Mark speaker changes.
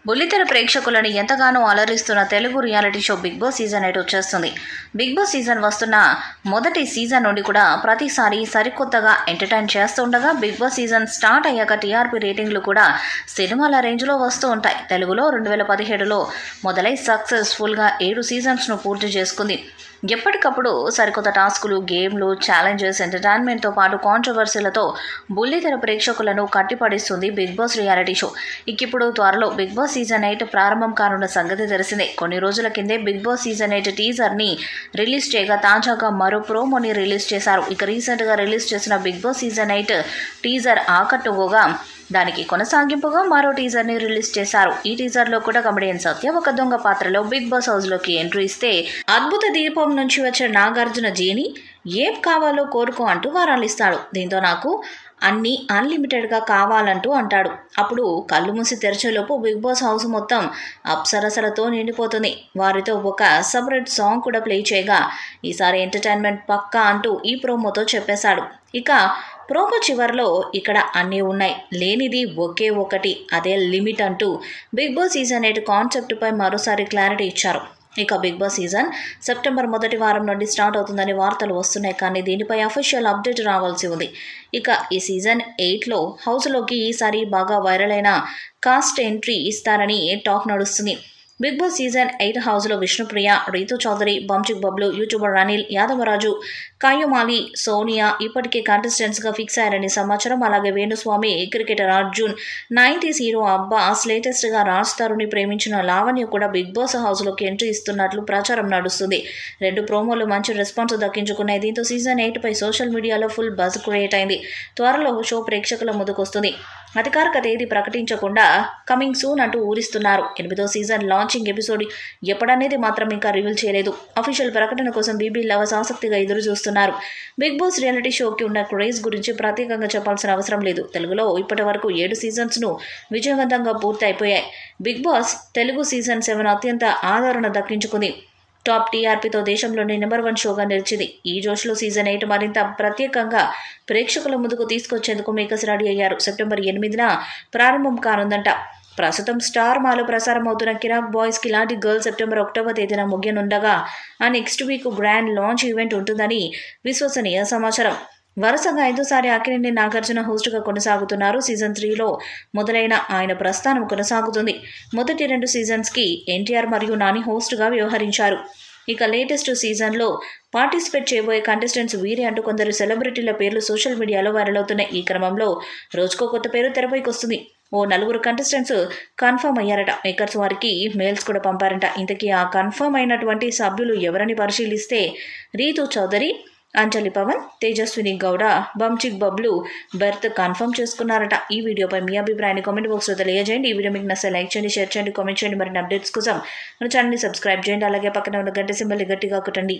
Speaker 1: బుల్లితెర ప్రేక్షకులను ఎంతగానో అలరిస్తున్న Telugu reality show Bigg Boss season 8 వచ్చేస్తుంది. బిగ్ బాస్ సీజన్ వస్తున్న మొదటి సీజన్ నుండి కూడా ప్రతిసారి సరికొత్తగా ఎంటర్టైన్ చేస్తుండగా బిగ్ బాస్ సీజన్ స్టార్ట్ అయ్యాక టీఆర్పీ రేటింగ్లు కూడా సినిమాల రేంజ్లో వస్తూ ఉంటాయి. తెలుగులో 2017లో మొదలై సక్సెస్ఫుల్గా 7 సీజన్స్ను పూర్తి చేసుకుంది. ఎప్పటికప్పుడు సరికొత్త టాస్కులు, గేమ్లు, ఛాలెంజెస్, ఎంటర్టైన్మెంట్తో పాటు కాంట్రవర్సీలతో బుల్లితెర ప్రేక్షకులను కట్టిపడిస్తుంది బిగ్ బాస్ రియాలిటీ షో. ఇప్పుడు త్వరలో బిగ్ బాస్ సీజన్ 8 ప్రారంభం కానున్న సంగతి తెలిసిందే. కొన్ని రోజుల కిందే బిగ్ బాస్ సీజన్ 8 టీజర్ని రిలీజ్ చేయగా తాజాగా మరో ప్రోమోని రిలీజ్ చేశారు. రీసెంట్గా రిలీజ్ చేసిన బిగ్ బాస్ సీజన్ 8 టీజర్ ఆకట్టుకోగా దానికి కొనసాగింపుగా మరో టీజర్ని రిలీజ్ చేశారు. ఈ టీజర్లో కూడా కమెడియన్ సత్య ఒక దొంగ పాత్రలో బిగ్ బాస్ హౌస్లోకి ఎంట్రీ ఇస్తే అద్భుత దీపం నుంచి వచ్చే నాగార్జున జీని ఏం కావాలో కోరుకో అంటూ వరాలిస్తాడు. దీంతో నాకు అన్నీ అన్లిమిటెడ్గా కావాలంటూ అంటాడు. అప్పుడు కళ్ళు మూసి తెరిచేలోపు బిగ్ బాస్ హౌస్ మొత్తం అప్సరసలతో నిండిపోతుంది. వారితో ఒక సపరేట్ సాంగ్ కూడా ప్లే చేయగా ఈసారి ఎంటర్టైన్మెంట్ పక్కా అంటూ ఈ ప్రోమోతో చెప్పేశాడు. ఇక ప్రోమో చివరిలో ఇక్కడ అన్నీ ఉన్నాయి, లేనిది ఒకే ఒకటి, అదే లిమిట్ అంటూ బిగ్ బాస్ సీజన్ 8 కాన్సెప్ట్పై మరోసారి క్లారిటీ ఇచ్చారు. ఇక బిగ్ బాస్ సీజన్ సెప్టెంబర్ మొదటి వారం నుండి స్టార్ట్ అవుతుందని వార్తలు వస్తున్నాయి. కానీ దీనిపై అఫీషియల్ అప్డేట్ రావాల్సి ఉంది. ఇక ఈ సీజన్ 8లో హౌస్లోకి ఈసారి బాగా వైరల్ అయిన కాస్ట్ ఎంట్రీ ఇస్తారని టాక్ నడుస్తుంది. బిగ్ బాస్ సీజన్ 8 హౌస్లో విష్ణుప్రియ, రీతు చౌదరి, బంచిక్ బబ్లు, యూట్యూబర్ అనిల్, యాదవరాజు, కాయుమాలి, సోనియా ఇప్పటికే కంటెస్టెంట్స్గా ఫిక్స్ అయ్యారని సమాచారం. అలాగే Venu Swamy, cricketer Arjun, 90s hero Abbas, లేటెస్ట్గా రాజ్ తరుణ్ని ప్రేమించిన లావణ్య కూడా బిగ్ బాస్ హౌస్లోకి ఎంట్రీ ఇస్తున్నట్లు ప్రచారం నడుస్తుంది. 2 ప్రోమోలు మంచి రెస్పాన్స్ దక్కించుకున్నాయి. దీంతో సీజన్ 8పై సోషల్ మీడియాలో ఫుల్ బజ్ క్రియేట్ అయింది. త్వరలో షో ప్రేక్షకుల ముందుకొస్తుంది. అధికారిక తేదీ ప్రకటించకుండా కమింగ్ సూన్ అంటూ ఊరిస్తున్నారు. 8వ సీజన్ లాంచింగ్ ఎపిసోడ్ ఎప్పుడనేది మాత్రం ఇంకా రివీల్ చేయలేదు. అఫీషియల్ ప్రకటన కోసం బీబీ లవర్స్ ఆసక్తిగా ఎదురు చూస్తున్నారు. బిగ్ బాస్ రియాలిటీ షోకి ఉన్న క్రేజ్ గురించి ప్రత్యేకంగా చెప్పాల్సిన అవసరం లేదు. తెలుగులో ఇప్పటి వరకు 7 సీజన్స్ను విజయవంతంగా పూర్తి అయిపోయాయి. బిగ్ బాస్ తెలుగు సీజన్ 7 అత్యంత ఆదరణ దక్కించుకుంది. టాప్ టీఆర్పీతో దేశంలోని నెంబర్ 1 షోగా నిలిచింది. ఈ జోష్లో సీజన్ 8 మరింత ప్రత్యేకంగా ప్రేక్షకుల ముందుకు తీసుకొచ్చేందుకు మేకర్స్ రెడీ అయ్యారు. సెప్టెంబర్ 8న ప్రారంభం కానుందంట. ప్రస్తుతం స్టార్ మాలో ప్రసారం అవుతున్న కిరాక్ బాయ్స్ కిలాంటి గర్ల్ సెప్టెంబర్ 1వ తేదీన ముగియనుండగా ఆ next week grand launch event ఉంటుందని విశ్వసనీయ సమాచారం. వరుసగా 5సారి అక్కినేని నాగార్జున హోస్ట్గా కొనసాగుతున్నారు. సీజన్ 3లో మొదలైన ఆయన ప్రస్థానం కొనసాగుతుంది. మొదటి 2 సీజన్స్కి ఎన్టీఆర్ మరియు నాని హోస్ట్గా వ్యవహరించారు. ఇక లేటెస్ట్ సీజన్లో పార్టిసిపేట్ చేయబోయే కంటెస్టెంట్స్ వీరి అంటూ కొందరు సెలబ్రిటీల పేర్లు సోషల్ మీడియాలో వైరల్ అవుతున్నాయి. ఈ క్రమంలో రోజుకో కొత్త పేరు తెరపైకి వస్తుంది. ఓ 4 కంటెస్టెంట్స్ కన్ఫర్మ్ అయ్యారట. మేకర్స్ వారికి మెయిల్స్ కూడా పంపారంట. ఇంతకీ ఆ కన్ఫర్మ్ అయినటువంటి సభ్యులు ఎవరని పరిశీలిస్తే రీతు చౌదరి, అంజలి పవన్, తేజస్విని గౌడ, బంచిక్ బబ్లు బెర్త్ కన్ఫర్మ్ చేసుకున్నారట. ఈ వీడియోపై మీ అభిప్రాయాన్ని కామెంట్ బాక్స్లో తెలియజేయండి. ఈ వీడియో మీకు నచ్చితే లైక్ చేయండి, షేర్ చేయండి, కామెంట్ చేయండి. మరిన్ని అప్డేట్స్ కోసం మన ఛానల్ని సబ్స్క్రైబ్ చేయండి. అలాగే పక్కన ఉన్న గంట సింబల్ని గట్టిగా కొట్టండి.